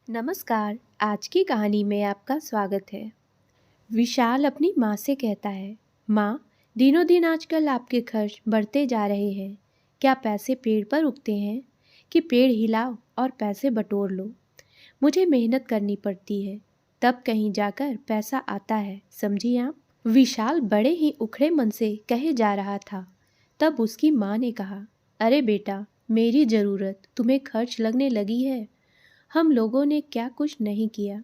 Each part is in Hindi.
नमस्कार। आज की कहानी में आपका स्वागत है। विशाल अपनी माँ से कहता है, माँ, दिनों दिन आजकल आपके खर्च बढ़ते जा रहे हैं। क्या पैसे पेड़ पर उगते हैं कि पेड़ हिलाओ और पैसे बटोर लो? मुझे मेहनत करनी पड़ती है, तब कहीं जाकर पैसा आता है, समझी आप? विशाल बड़े ही उखड़े मन से कहे जा रहा था। तब उसकी माँ ने कहा, अरे बेटा, मेरी ज़रूरत तुम्हें खर्च लगने लगी है। हम लोगों ने क्या कुछ नहीं किया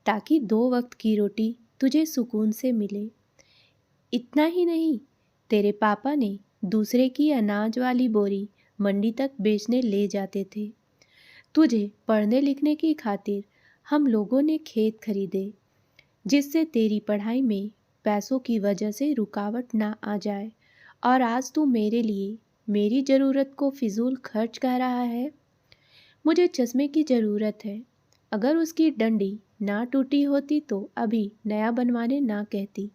ताकि 2 वक्त की रोटी तुझे सुकून से मिले। इतना ही नहीं, तेरे पापा ने दूसरे की अनाज वाली बोरी मंडी तक बेचने ले जाते थे। तुझे पढ़ने लिखने की खातिर हम लोगों ने खेत खरीदे, जिससे तेरी पढ़ाई में पैसों की वजह से रुकावट ना आ जाए। और आज तू मेरे लिए मेरी ज़रूरत को फिजूल खर्च कर रहा है। मुझे चश्मे की ज़रूरत है। अगर उसकी डंडी ना टूटी होती तो अभी नया बनवाने ना कहती।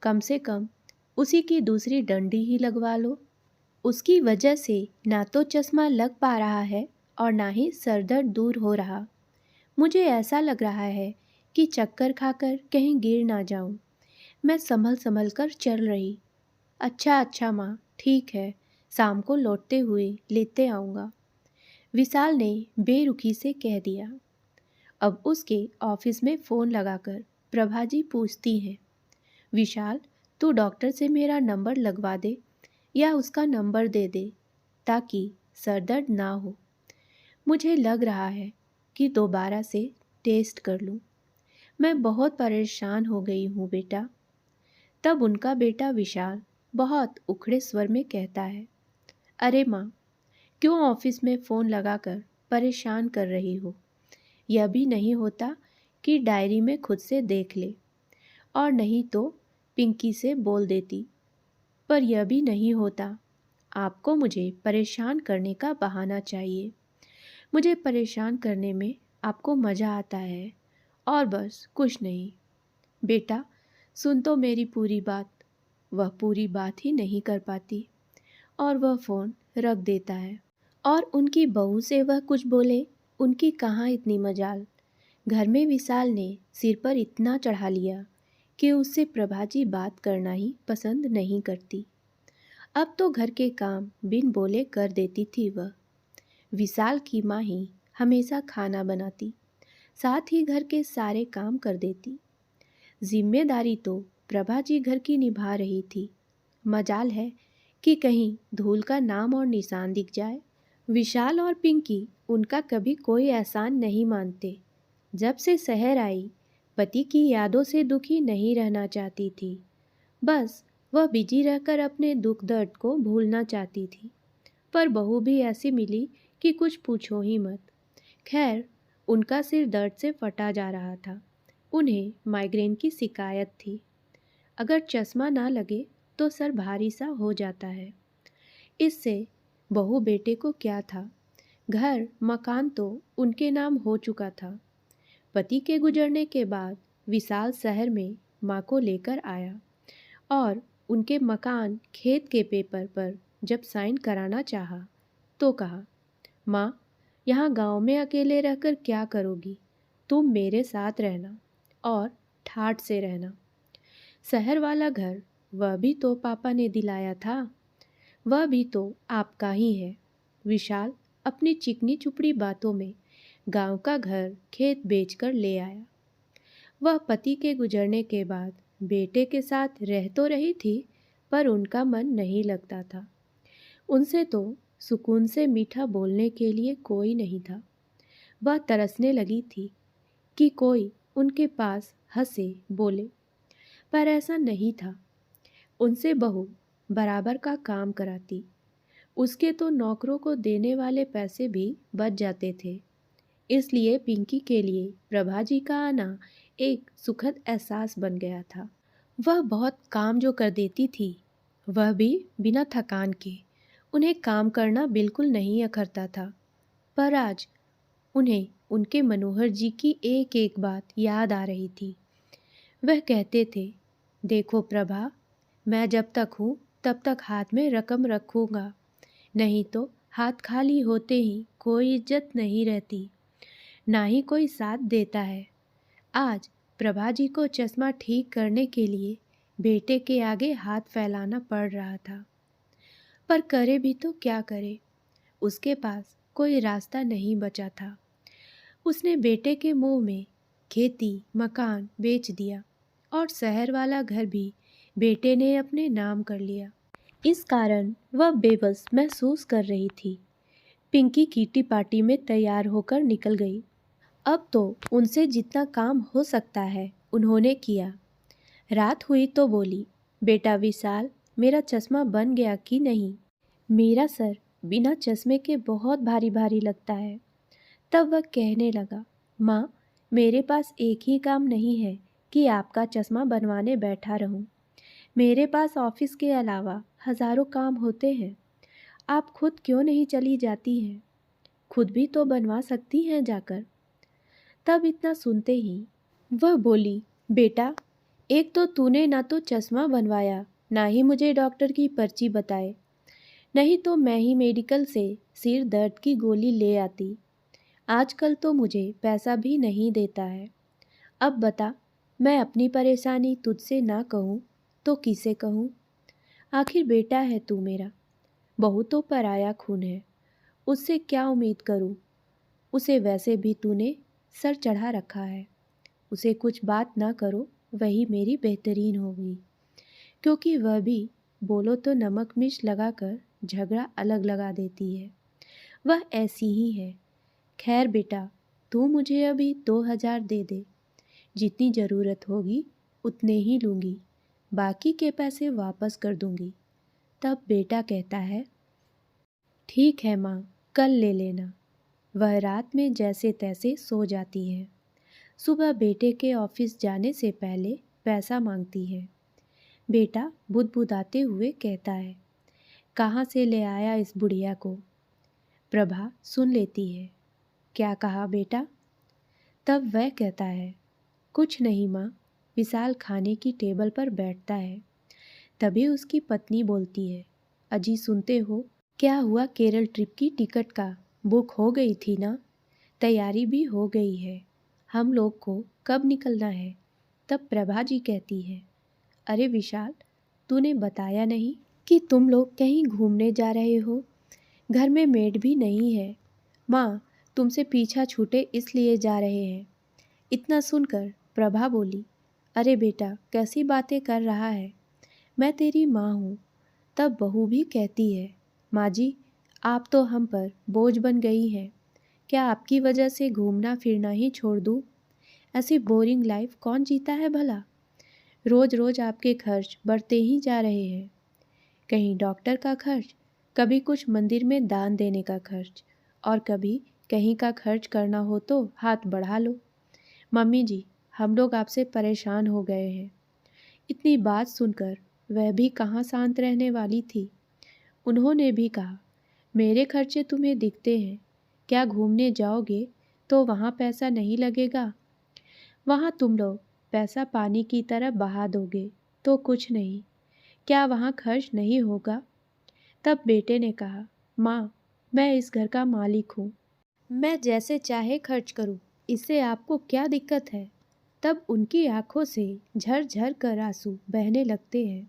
कम से कम उसी की दूसरी डंडी ही लगवा लो। उसकी वजह से ना तो चश्मा लग पा रहा है और ना ही सरदर्द दूर हो रहा। मुझे ऐसा लग रहा है कि चक्कर खाकर कहीं गिर ना जाऊं। मैं संभल संभल कर चल रही। अच्छा अच्छा माँ, ठीक है, शाम को लौटते हुए लेते आऊँगा, विशाल ने बेरुखी से कह दिया। अब उसके ऑफिस में फ़ोन लगाकर प्रभा जी पूछती हैं, विशाल, तू डॉक्टर से मेरा नंबर लगवा दे या उसका नंबर दे दे ताकि सर दर्द ना हो। मुझे लग रहा है कि दोबारा से टेस्ट कर लूँ। मैं बहुत परेशान हो गई हूँ बेटा। तब उनका बेटा विशाल बहुत उखड़े स्वर में कहता है, अरे माँ, क्यों ऑफिस में फ़ोन लगाकर परेशान कर रही हो? यह भी नहीं होता कि डायरी में खुद से देख ले, और नहीं तो पिंकी से बोल देती। पर यह भी नहीं होता। आपको मुझे परेशान करने का बहाना चाहिए। मुझे परेशान करने में आपको मज़ा आता है, और बस कुछ नहीं। बेटा, सुन तो मेरी पूरी बात। वह पूरी बात ही नहीं कर पाती और वह फ़ोन रख देता है। और उनकी बहू से वह कुछ बोले, उनकी कहाँ इतनी मजाल। घर में विशाल ने सिर पर इतना चढ़ा लिया कि उससे प्रभा जी बात करना ही पसंद नहीं करती। अब तो घर के काम बिन बोले कर देती थी वह। विशाल की माँ ही हमेशा खाना बनाती, साथ ही घर के सारे काम कर देती। जिम्मेदारी तो प्रभा जी घर की निभा रही थी। मजाल है कि कहीं धूल का नाम और निशान दिख जाए। विशाल और पिंकी उनका कभी कोई एहसान नहीं मानते। जब से शहर आई, पति की यादों से दुखी नहीं रहना चाहती थी। बस वह बिजी रहकर अपने दुख दर्द को भूलना चाहती थी। पर बहू भी ऐसी मिली कि कुछ पूछो ही मत। खैर, उनका सिर दर्द से फटा जा रहा था। उन्हें माइग्रेन की शिकायत थी। अगर चश्मा ना लगे तो सर भारी सा हो जाता है। इससे बहू बेटे को क्या था, घर मकान तो उनके नाम हो चुका था। पति के गुजरने के बाद विशाल शहर में माँ को लेकर आया और उनके मकान खेत के पेपर पर जब साइन कराना चाहा तो कहा, माँ, यहाँ गांव में अकेले रहकर क्या करोगी? तुम मेरे साथ रहना और ठाठ से रहना। शहर वाला घर, वह भी तो पापा ने दिलाया था, वह भी तो आपका ही है। विशाल अपनी चिकनी चुपड़ी बातों में गांव का घर खेत बेचकर ले आया। वह पति के गुजरने के बाद बेटे के साथ रह तो रही थी, पर उनका मन नहीं लगता था। उनसे तो सुकून से मीठा बोलने के लिए कोई नहीं था। वह तरसने लगी थी कि कोई उनके पास हंसे बोले, पर ऐसा नहीं था। उनसे बहू बराबर का काम कराती, उसके तो नौकरों को देने वाले पैसे भी बच जाते थे। इसलिए पिंकी के लिए प्रभा जी का आना एक सुखद एहसास बन गया था। वह बहुत काम जो कर देती थी, वह भी बिना थकान के। उन्हें काम करना बिल्कुल नहीं अखरता था। पर आज उन्हें उनके मनोहर जी की एक एक बात याद आ रही थी। वह कहते थे, देखो प्रभा, मैं जब तक हूँ तब तक हाथ में रकम रखूँगा, नहीं तो हाथ खाली होते ही कोई इज्जत नहीं रहती। ना ही कोई साथ देता है। आज प्रभा जी को चश्मा ठीक करने के लिए बेटे के आगे हाथ फैलाना पड़ रहा था, पर करे भी तो क्या करे, उसके पास कोई रास्ता नहीं बचा था। उसने बेटे के मुंह में खेती मकान बेच दिया और शहर वाला घर भी बेटे ने अपने नाम कर लिया। इस कारण वह बेबस महसूस कर रही थी। पिंकी किटी पार्टी में तैयार होकर निकल गई। अब तो उनसे जितना काम हो सकता है उन्होंने किया। रात हुई तो बोली, बेटा विशाल, मेरा चश्मा बन गया कि नहीं? मेरा सर बिना चश्मे के बहुत भारी भारी लगता है। तब वह कहने लगा, माँ, मेरे पास एक ही काम नहीं है कि आपका चश्मा बनवाने बैठा रहूं। मेरे पास ऑफिस के अलावा हजारों काम होते हैं। आप खुद क्यों नहीं चली जाती हैं? खुद भी तो बनवा सकती हैं जाकर। तब इतना सुनते ही वह बोली, बेटा, एक तो तूने ना तो चश्मा बनवाया, ना ही मुझे डॉक्टर की पर्ची बताए, नहीं तो मैं ही मेडिकल से सिर दर्द की गोली ले आती। आजकल तो मुझे पैसा भी नहीं देता है। अब बता, मैं अपनी परेशानी तुझसे ना कहूँ तो किसे कहूँ? आखिर बेटा है तू मेरा, बहू तो पराया खून है, उससे क्या उम्मीद करूँ? उसे वैसे भी तूने सर चढ़ा रखा है। उसे कुछ बात ना करो, वही मेरी बेहतरीन होगी, क्योंकि वह भी बोलो तो नमक मिर्च लगाकर झगड़ा अलग लगा देती है। वह ऐसी ही है। खैर बेटा, तू मुझे अभी 2,000 दे दे। जितनी ज़रूरत होगी उतने ही लूँगी, बाकी के पैसे वापस कर दूँगी। तब बेटा कहता है, ठीक है माँ, कल ले लेना। वह रात में जैसे तैसे सो जाती है। सुबह बेटे के ऑफिस जाने से पहले पैसा मांगती है। बेटा बुदबुदाते हुए कहता है, कहाँ से ले आया इस बुढ़िया को? प्रभा सुन लेती है, क्या कहा बेटा? तब वह कहता है, कुछ नहीं माँ। विशाल खाने की टेबल पर बैठता है। तभी उसकी पत्नी बोलती है, अजी सुनते हो, क्या हुआ केरल ट्रिप की टिकट का? बुक हो गई थी ना? तैयारी भी हो गई है। हम लोग को कब निकलना है? तब प्रभा जी कहती है, अरे विशाल, तूने बताया नहीं कि तुम लोग कहीं घूमने जा रहे हो? घर में मेड भी नहीं है। माँ तुमसे पीछा छूटे इसलिए जा रहे हैं। इतना सुनकर प्रभा बोली, अरे बेटा, कैसी बातें कर रहा है? मैं तेरी माँ हूँ। तब बहू भी कहती है, माँ जी, आप तो हम पर बोझ बन गई हैं। क्या आपकी वजह से घूमना फिरना ही छोड़ दूँ? ऐसी बोरिंग लाइफ कौन जीता है भला? रोज़ रोज़ आपके खर्च बढ़ते ही जा रहे हैं। कहीं डॉक्टर का खर्च, कभी कुछ मंदिर में दान देने का खर्च, और कभी कहीं का खर्च करना हो तो हाथ बढ़ा लो। मम्मी जी, हम लोग आपसे परेशान हो गए हैं। इतनी बात सुनकर वह भी कहाँ शांत रहने वाली थी। उन्होंने भी कहा, मेरे खर्चे तुम्हें दिखते हैं। क्या घूमने जाओगे तो वहाँ पैसा नहीं लगेगा? वहाँ तुम लोग पैसा पानी की तरह बहा दोगे तो कुछ नहीं। क्या वहाँ खर्च नहीं होगा? तब बेटे ने कहा, माँ, मैं इस घर का मालिक हूँ, मैं जैसे चाहे खर्च करूँ, इससे आपको क्या दिक्कत है? तब उनकी आंखों से झर-झर कर आंसू बहने लगते हैं।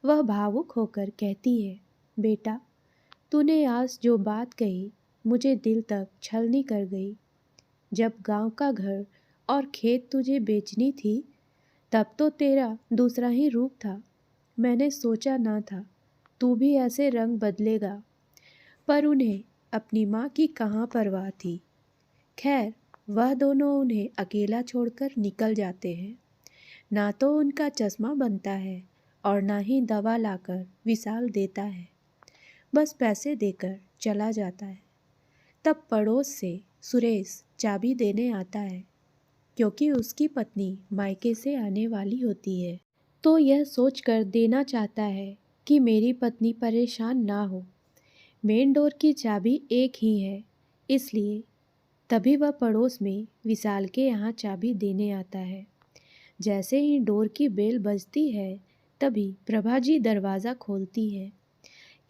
वह भावुक होकर कहती है, बेटा, तूने आज जो बात कही मुझे दिल तक छलनी कर गई। जब गांव का घर और खेत तुझे बेचनी थी, तब तो तेरा दूसरा ही रूप था। मैंने सोचा ना था तू भी ऐसे रंग बदलेगा, पर उन्हें अपनी माँ की कहाँ परवाह थी। खैर, वह दोनों उन्हें अकेला छोड़कर निकल जाते हैं। ना तो उनका चश्मा बनता है और ना ही दवा लाकर विशाल देता है, बस पैसे देकर चला जाता है। तब पड़ोस से सुरेश चाबी देने आता है, क्योंकि उसकी पत्नी मायके से आने वाली होती है, तो यह सोचकर देना चाहता है कि मेरी पत्नी परेशान ना हो। मेन डोर की चाबी एक ही है, इसलिए तभी वह पड़ोस में विशाल के यहाँ चाबी देने आता है। जैसे ही डोर की बेल बजती है, तभी प्रभा जी दरवाज़ा खोलती है।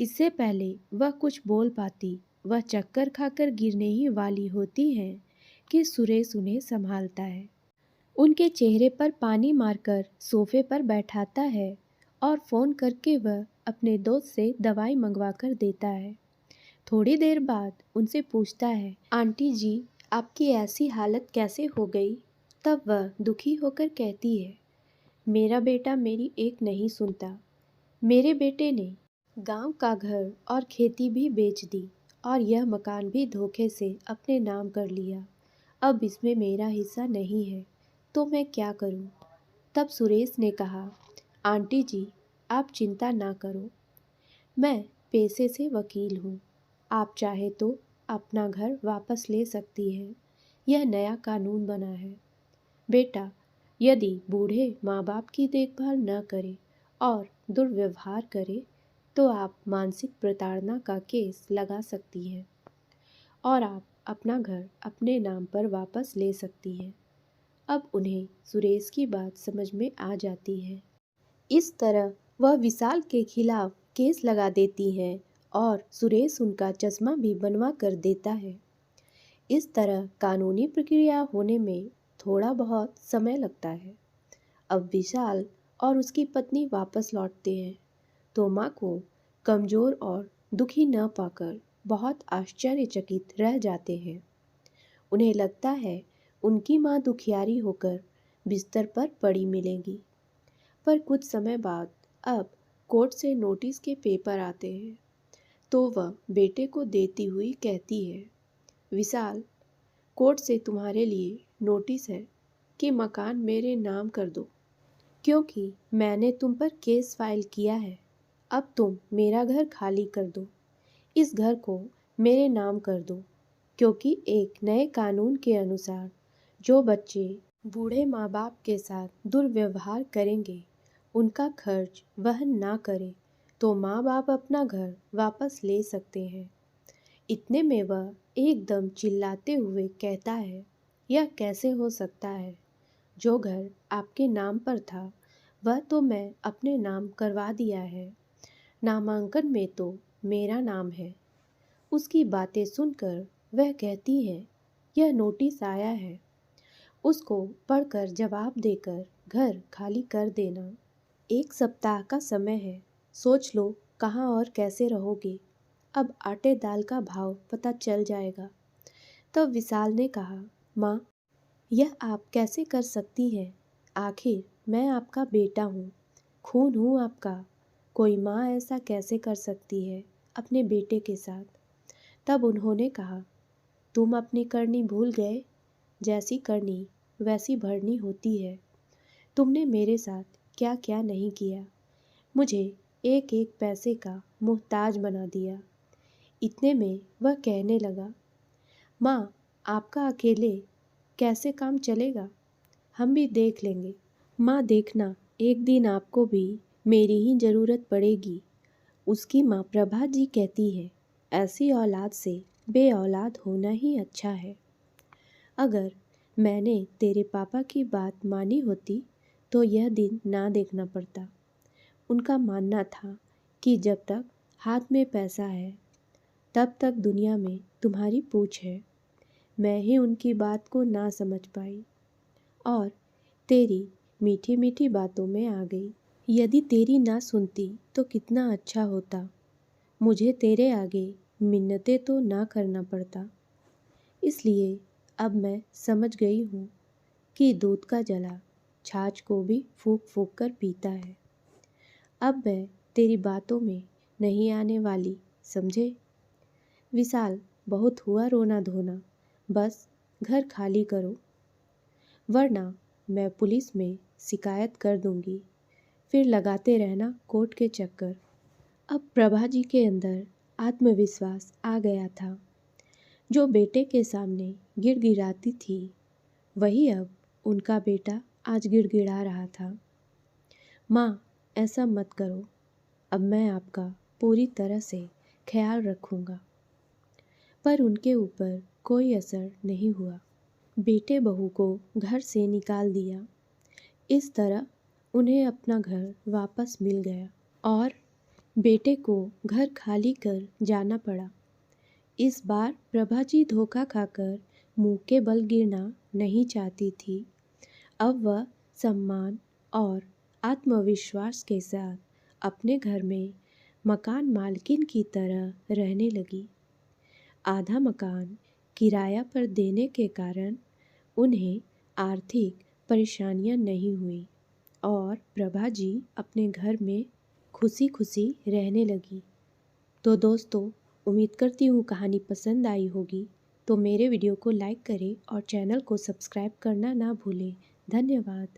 इससे पहले वह कुछ बोल पाती, वह चक्कर खाकर गिरने ही वाली होती हैं कि सुरेश उन्हें संभालता है। उनके चेहरे पर पानी मारकर सोफे पर बैठाता है और फ़ोन करके वह अपने दोस्त से दवाई मंगवा कर देता है। थोड़ी देर बाद उनसे पूछता है, आंटी जी आपकी ऐसी हालत कैसे हो गई? तब वह दुखी होकर कहती है, मेरा बेटा मेरी एक नहीं सुनता। मेरे बेटे ने गांव का घर और खेती भी बेच दी और यह मकान भी धोखे से अपने नाम कर लिया। अब इसमें मेरा हिस्सा नहीं है, तो मैं क्या करूं? तब सुरेश ने कहा, आंटी जी आप चिंता ना करो, मैं पेशे से वकील हूँ। आप चाहे तो अपना घर वापस ले सकती हैं। यह नया कानून बना है। बेटा, यदि बूढ़े माँ बाप की देखभाल न करे और दुर्व्यवहार करे तो आप मानसिक प्रताड़ना का केस लगा सकती हैं और आप अपना घर अपने नाम पर वापस ले सकती हैं। अब उन्हें सुरेश की बात समझ में आ जाती है। इस तरह वह विशाल के खिलाफ केस लगा देती हैं और सुरेश उनका चश्मा भी बनवा कर देता है। इस तरह कानूनी प्रक्रिया होने में थोड़ा बहुत समय लगता है। अब विशाल और उसकी पत्नी वापस लौटते हैं तो माँ को कमज़ोर और दुखी न पाकर बहुत आश्चर्यचकित रह जाते हैं। उन्हें लगता है उनकी माँ दुखियारी होकर बिस्तर पर पड़ी मिलेंगी। पर कुछ समय बाद अब कोर्ट से नोटिस के पेपर आते हैं तो वह बेटे को देती हुई कहती है, विशाल, कोर्ट से तुम्हारे लिए नोटिस है कि मकान मेरे नाम कर दो, क्योंकि मैंने तुम पर केस फाइल किया है। अब तुम मेरा घर खाली कर दो, इस घर को मेरे नाम कर दो, क्योंकि एक नए कानून के अनुसार जो बच्चे बूढ़े माँ बाप के साथ दुर्व्यवहार करेंगे उनका खर्च वहन ना करें तो माँ बाप अपना घर वापस ले सकते हैं। इतने में वह एकदम चिल्लाते हुए कहता है, यह कैसे हो सकता है? जो घर आपके नाम पर था वह तो मैं अपने नाम करवा दिया है। नामांकन में तो मेरा नाम है। उसकी बातें सुनकर वह कहती है, यह नोटिस आया है, उसको पढ़कर जवाब देकर घर खाली कर देना। 1 सप्ताह का समय है, सोच लो कहाँ और कैसे रहोगे। अब आटे दाल का भाव पता चल जाएगा। तब विशाल ने कहा, माँ, यह आप कैसे कर सकती हैं? आखिर मैं आपका बेटा हूँ, खून हूँ आपका। कोई माँ ऐसा कैसे कर सकती है अपने बेटे के साथ? तब उन्होंने कहा, तुम अपनी करनी भूल गए? जैसी करनी वैसी भरनी होती है। तुमने मेरे साथ क्या क्या नहीं किया, मुझे एक एक पैसे का मोहताज बना दिया। इतने में वह कहने लगा, माँ, आपका अकेले कैसे काम चलेगा? हम भी देख लेंगे। माँ देखना, एक दिन आपको भी मेरी ही ज़रूरत पड़ेगी। उसकी माँ प्रभा जी कहती है, ऐसी औलाद से बे औलाद होना ही अच्छा है। अगर मैंने तेरे पापा की बात मानी होती तो यह दिन ना देखना पड़ता। उनका मानना था कि जब तक हाथ में पैसा है तब तक दुनिया में तुम्हारी पूछ है। मैं ही उनकी बात को ना समझ पाई और तेरी मीठी मीठी बातों में आ गई। यदि तेरी ना सुनती तो कितना अच्छा होता। मुझे तेरे आगे मिन्नतें तो ना करना पड़ता। इसलिए अब मैं समझ गई हूँ कि दूध का जला छाछ को भी फूंक फूंक कर पीता है। अब मैं तेरी बातों में नहीं आने वाली, समझे? विशाल, बहुत हुआ रोना धोना, बस घर खाली करो, वरना मैं पुलिस में शिकायत कर दूंगी। फिर लगाते रहना कोर्ट के चक्कर। अब प्रभा जी के अंदर आत्मविश्वास आ गया था। जो बेटे के सामने गिड़गिड़ाती थी वही अब उनका बेटा आज गिड़गिड़ा रहा था। माँ, ऐसा मत करो, अब मैं आपका पूरी तरह से ख्याल रखूँगा। पर उनके ऊपर कोई असर नहीं हुआ। बेटे बहू को घर से निकाल दिया। इस तरह उन्हें अपना घर वापस मिल गया और बेटे को घर खाली कर जाना पड़ा। इस बार प्रभा जी धोखा खाकर मुंह के बल गिरना नहीं चाहती थी। अब वह सम्मान और आत्मविश्वास के साथ अपने घर में मकान मालकिन की तरह रहने लगी। आधा मकान किराया पर देने के कारण उन्हें आर्थिक परेशानियां नहीं हुई और प्रभा जी अपने घर में खुशी खुशी रहने लगी। तो दोस्तों, उम्मीद करती हूँ कहानी पसंद आई होगी। तो मेरे वीडियो को लाइक करें और चैनल को सब्सक्राइब करना ना भूलें। धन्यवाद।